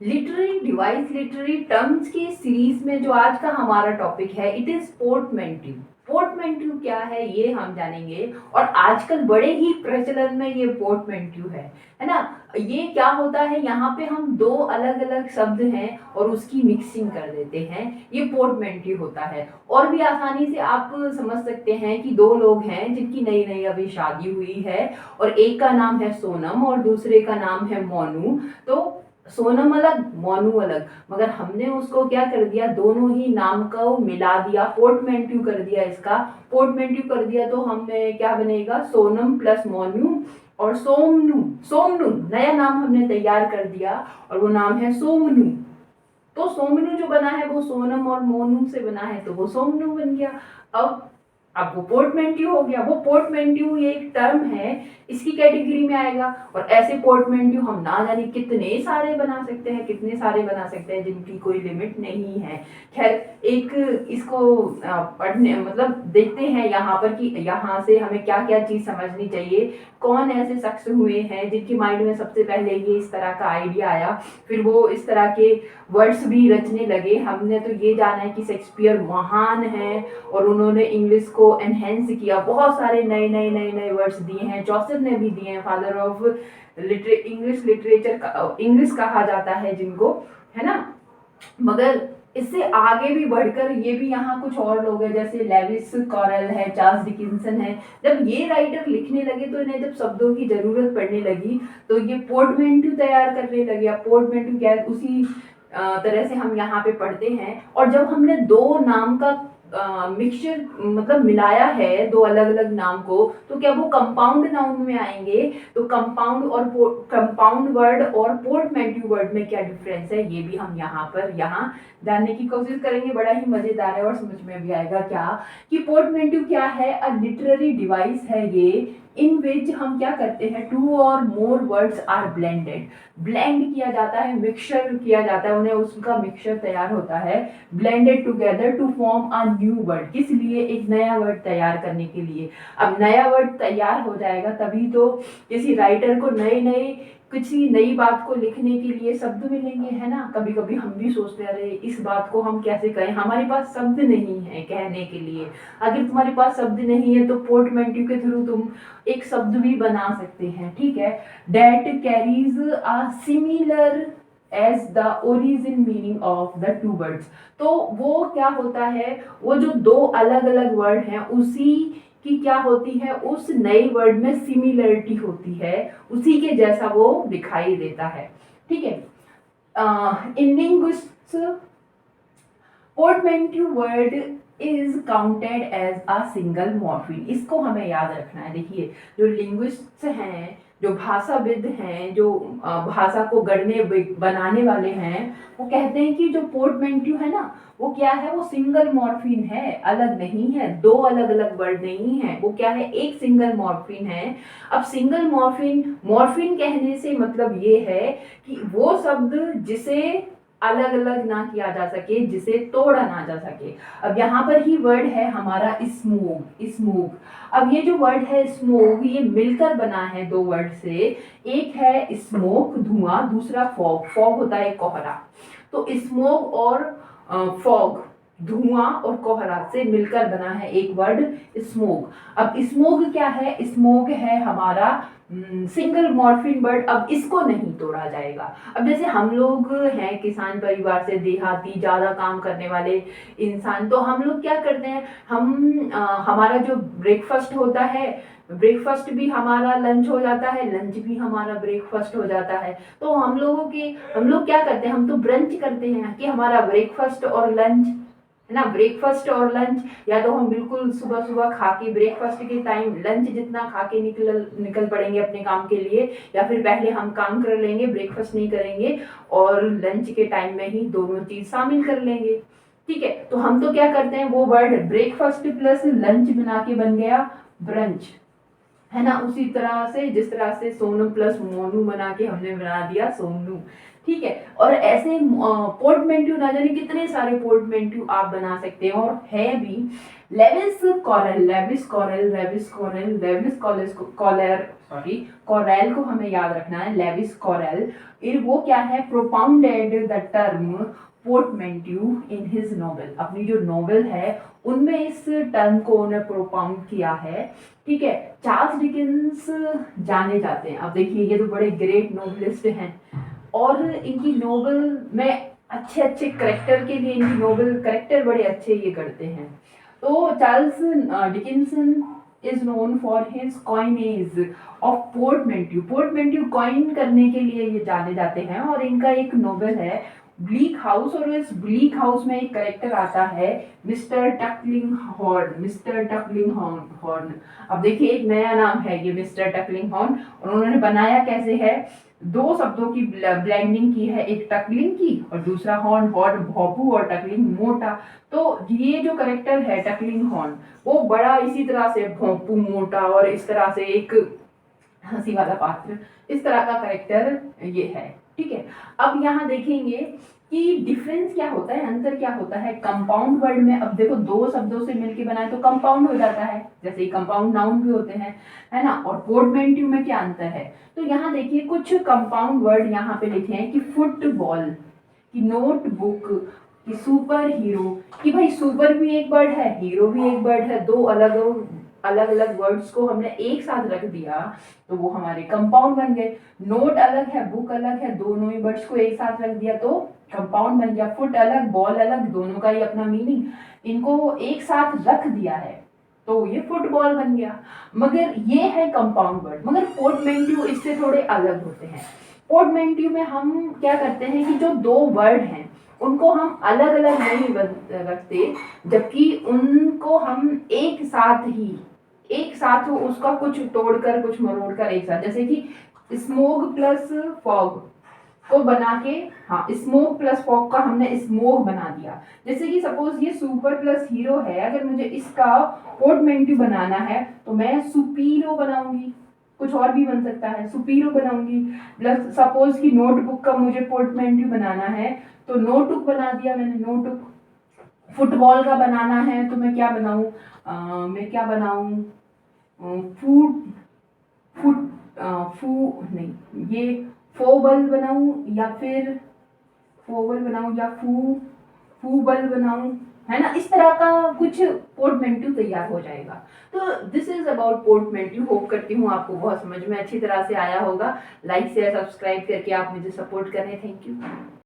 Literary device literary terms की series में जो आज का हमारा टॉपिक है इट इज पोर्टमेंट्यू। पोर्टमेंट्यू क्या है ये हम जानेंगे। और आजकल बड़े ही प्रचलन में ये पोर्टमेंट्यू है ना। ये क्या होता है, यहाँ पे हम दो अलग अलग शब्द हैं और उसकी मिक्सिंग कर देते हैं, ये पोर्टमेंट्यू होता है। और भी आसानी से आप समझ सकते हैं कि दो लोग हैं जिनकी नई नई अभी शादी हुई है और एक का नाम है सोनम और दूसरे का नाम है मोनू। तो सोनम अलग मोनू अलग, मगर हमने उसको क्या कर दिया, दोनों ही नाम को मिला दिया, पोर्टमेंट्यू कर दिया। इसका पोर्टमेंट्यू कर दिया तो हमें क्या बनेगा, सोनम प्लस मोनू और सोमनू। सोमनू नया नाम हमने तैयार कर दिया और वो नाम है सोमनू। तो सोमनू जो बना है वो सोनम और मोनू से बना है तो वो सोमनू बन गया। अब वो पोर्टमेंट्यू हो गया। वो पोर्टमेंट्यू ये एक टर्म है, इसकी कैटेगरी में आएगा। और ऐसे पोर्टमेंट्यू हम ना जाने कितने सारे बना सकते हैं, कितने सारे बना सकते हैं जिनकी कोई लिमिट नहीं है। खैर, एक इसको पढ़ने मतलब देखते हैं यहाँ पर कि यहाँ से हमें क्या क्या चीज समझनी चाहिए। कौन ऐसे शख्स हुए हैं जिनके माइंड में सबसे पहले ये इस तरह का आइडिया आया, फिर वो इस तरह के वर्ड्स भी रचने लगे। हमने तो ये जाना है कि शेक्सपियर महान है और उन्होंने इंग्लिश को एनहेंस किया, बहुत सारे नए नए नए नए वर्ड्स दिए हैं। जोसेफ ने भी दिए हैं, फादर ऑफ इंग्लिश लिटरेचर का, इंग्लिश कहा जाता है जिनको, है ना। मगर इससे आगे भी बढ़कर ये भी यहाँ कुछ और लोग हैं, जैसे लेविस कॉरेल है, चार्ल्स डिकिंसन है। जब ये राइटर लिखने लगे तो इन्हें जब शब्दों की जरूरत पड़ने लगी तो ये पोर्टमेंट्यू तैयार करने लगे। अब पोर्टमेंट्यू क्या है, उसी तरह से हम यहाँ पे पढ़ते हैं। और जब हमने दो नाम का मिक्सचर मतलब मिलाया है, दो अलग अलग नाम को, तो क्या वो कंपाउंड नाउन में आएंगे। तो कंपाउंड वर्ड और पोर्टमेंट्यू वर्ड में क्या डिफरेंस है ये भी हम यहाँ जानने की कोशिश करेंगे। बड़ा ही मजेदार है और समझ में भी आएगा क्या कि पोर्टमेंट्यू क्या है। अ लिटरेरी डिवाइस है ये, इन विच हम क्या करते हैं, टू और more words are blended. Blend किया जाता है, मिक्सचर किया जाता है, उन्हें उसका मिक्सचर तैयार होता है, blended together to form a new word. किस लिए, एक नया वर्ड तैयार करने के लिए। अब नया वर्ड तैयार हो जाएगा तभी तो किसी राइटर को नए नए किसी नई बात को लिखने के लिए शब्द मिलेंगे, है ना। कभी कभी हम भी सोचते हैं, अरे इस बात को हम कैसे कहें, हमारे पास शब्द नहीं है कहने के लिए। अगर तुम्हारे पास शब्द नहीं है तो पोर्टमेंट्यू के थ्रू तुम एक शब्द भी बना सकते हैं, ठीक है। That carries a similar as the origin meaning of the two words. तो वो क्या होता है, वो जो दो अलग अलग वर्ड हैं उसी की क्या होती है, उस नए वर्ड में सिमिलरिटी होती है, उसी के जैसा वो दिखाई देता है, ठीक है। In linguists portmanteau word is counted as a single morpheme. इसको हमें याद रखना है। देखिए, जो लिंग्विस्ट्स हैं, जो भाषाविद हैं, जो भाषा को गढ़ने बनाने वाले हैं, वो कहते हैं कि जो पोर्टमेंट्यू है ना, वो क्या है, वो सिंगल मॉर्फिन है, अलग नहीं है, दो अलग अलग वर्ड नहीं है। वो क्या है, एक सिंगल मॉर्फिन है। अब सिंगल मॉर्फिन, मॉर्फिन कहने से मतलब ये है कि वो शब्द जिसे अलग अलग ना किया जा सके, जिसे तोड़ा ना जा सके। अब यहाँ पर ही वर्ड है हमारा स्मोक, स्मोक। अब ये जो वर्ड है स्मोक, ये मिलकर बना है दो वर्ड से। एक है स्मोक धुआं, दूसरा फॉग, फॉग होता है कोहरा। तो स्मोक और फॉग, धुआं और कोहरा से मिलकर बना है एक वर्ड स्मोक। अब स्मोक क्या है, स्मोक है हमारा सिंगल मॉर्फिन वर्ड। अब इसको नहीं तोड़ा जाएगा। अब जैसे हम लोग हैं किसान परिवार से, देहाती, ज्यादा काम करने वाले इंसान, तो हम लोग क्या करते हैं, हमारा जो ब्रेकफास्ट होता है, ब्रेकफास्ट भी हमारा लंच हो जाता है, लंच भी हमारा ब्रेकफास्ट हो जाता है। तो हम लोग क्या करते हैं, हम तो ब्रंच करते हैं कि हमारा ब्रेकफास्ट और लंच, है ना। ब्रेकफास्ट और लंच, या तो हम बिल्कुल सुबह सुबह खा के ब्रेकफास्ट के टाइम लंच जितना खा के निकल पड़ेंगे अपने काम के लिए, या फिर पहले हम काम कर लेंगे, ब्रेकफास्ट नहीं करेंगे और लंच के टाइम में ही दोनों चीज शामिल कर लेंगे, ठीक है। तो हम तो क्या करते हैं, वो वर्ड ब्रेकफास्ट प्लस लंच बना के बन गया ब्रंच, है ना। उसी तरह से जिस तरह से सोनू प्लस मोनू बना के हमने बना दिया सोमनू। ठीक है। और ऐसे पोर्टमेंट्यू ना जाने कितने सारे पोर्टमेंट्यू आप बना सकते हैं, और है भी। Lewis Carroll, Lewis Carroll, Lewis Carroll, Lewis college collar, sorry, Carroll को हमें याद रखना है, लेविस कॉरेल। वो क्या है, propounded the term portmanteau in his novel, अपनी जो नॉवेल है उनमें इस टर्म को उन्हें प्रोपाउंड किया है। ठीक है। चार्ल्स डिकेंस जाने जाते हैं, अब देखिए ये तो बड़े ग्रेट नोवेलिस्ट हैं, और इनकी नोवेल में अच्छे अच्छे करेक्टर के लिए इनकी नोवेल करेक्टर बड़े अच्छे ये करते हैं। तो Charles Dickinson is known for his coinage of portmanteau, portmanteau coin करने के लिए ये जाने जाते हैं, और इनका एक नोवेल है ब्लीक हाउस, और इस ब्लीक हाउस में एक करेक्टर आता है मिस्टर टकलिंग हॉर्न, मिस्टर टकलिंग हॉर्न। अब देखिए एक नया नाम है ये मिस्टर टकलिंग हॉर्न, और उन्होंने बनाया कैसे है, दो शब्दों की ब्लेंडिंग की है, एक टकलिंग की और दूसरा हॉर्न, हॉर्न भोपू और टकलिंग मोटा। तो ये जो करेक्टर है टकलिंग हॉर्न, वो बड़ा इसी तरह से भोंपू मोटा और इस तरह से एक हंसी वाला पात्र, इस तरह का करेक्टर ये है। ठीक है। अब यहाँ देखेंगे कि डिफरेंस क्या होता है, अंतर क्या होता है कंपाउंड वर्ड में। अब देखो दो शब्दों से मिलके बनाए तो कंपाउंड हो जाता है, जैसे ही कंपाउंड नाउन भी होते हैं, है ना। और पोर्टमेंट्यू में क्या अंतर है, तो यहाँ देखिए कुछ कंपाउंड वर्ड यहाँ पे लिखे हैं कि फुटबॉल, कि नोटबुक, कि सुपर हीरो, कि भाई सुपर भी एक वर्ड है, हीरो भी एक वर्ड है, दो अलग अलग अलग वर्ड्स को हमने एक साथ रख दिया तो वो हमारे कंपाउंड बन गए। नोट अलग है, बुक अलग है, दोनों ही वर्ड्स को एक साथ रख दिया तो कंपाउंड बन गया। फुट अलग, बॉल अलग, दोनों का ही अपना मीनिंग, इनको एक साथ रख दिया है तो ये फुटबॉल बन गया। मगर ये है कंपाउंड वर्ड, मगर पोर्टमेंट्यू इससे थोड़े अलग होते हैं। पोर्टमेंट्यू में हम क्या करते हैं कि जो दो वर्ड हैं उनको हम अलग अलग नहीं रखते, जबकि उनको हम एक साथ उसका कुछ तोड़कर कुछ मरोड़कर एक साथ, जैसे कि स्मोक प्लस फॉग को बना के, हाँ स्मोक प्लस फॉग का हमने स्मोक बना दिया। जैसे कि सपोज ये सुपर प्लस हीरो है, अगर मुझे इसका पोर्टमेंट्यू बनाना है तो मैं सुपीरो बनाऊंगी, कुछ और भी बन सकता है, सुपीरो बनाऊंगी। प्लस सपोज कि नोटबुक का मुझे पोर्टमेंट्यू बनाना है तो नोटबुक बना दिया मैंने, नोटबुक। फुटबॉल का बनाना है तो मैं क्या बनाऊं, मैं क्या बनाऊं, फूट फुट फू नहीं, ये फोबल बनाऊं या फिर फोबल बनाऊं या फूबल बनाऊं, है ना। इस तरह का कुछ पोर्टमेंट्यू तैयार हो जाएगा। तो दिस इज अबाउट पोर्टमेंट्यू। होप करती हूँ आपको बहुत समझ में अच्छी तरह से आया होगा। लाइक शेयर सब्सक्राइब करके आप मुझे सपोर्ट करें। Thank you.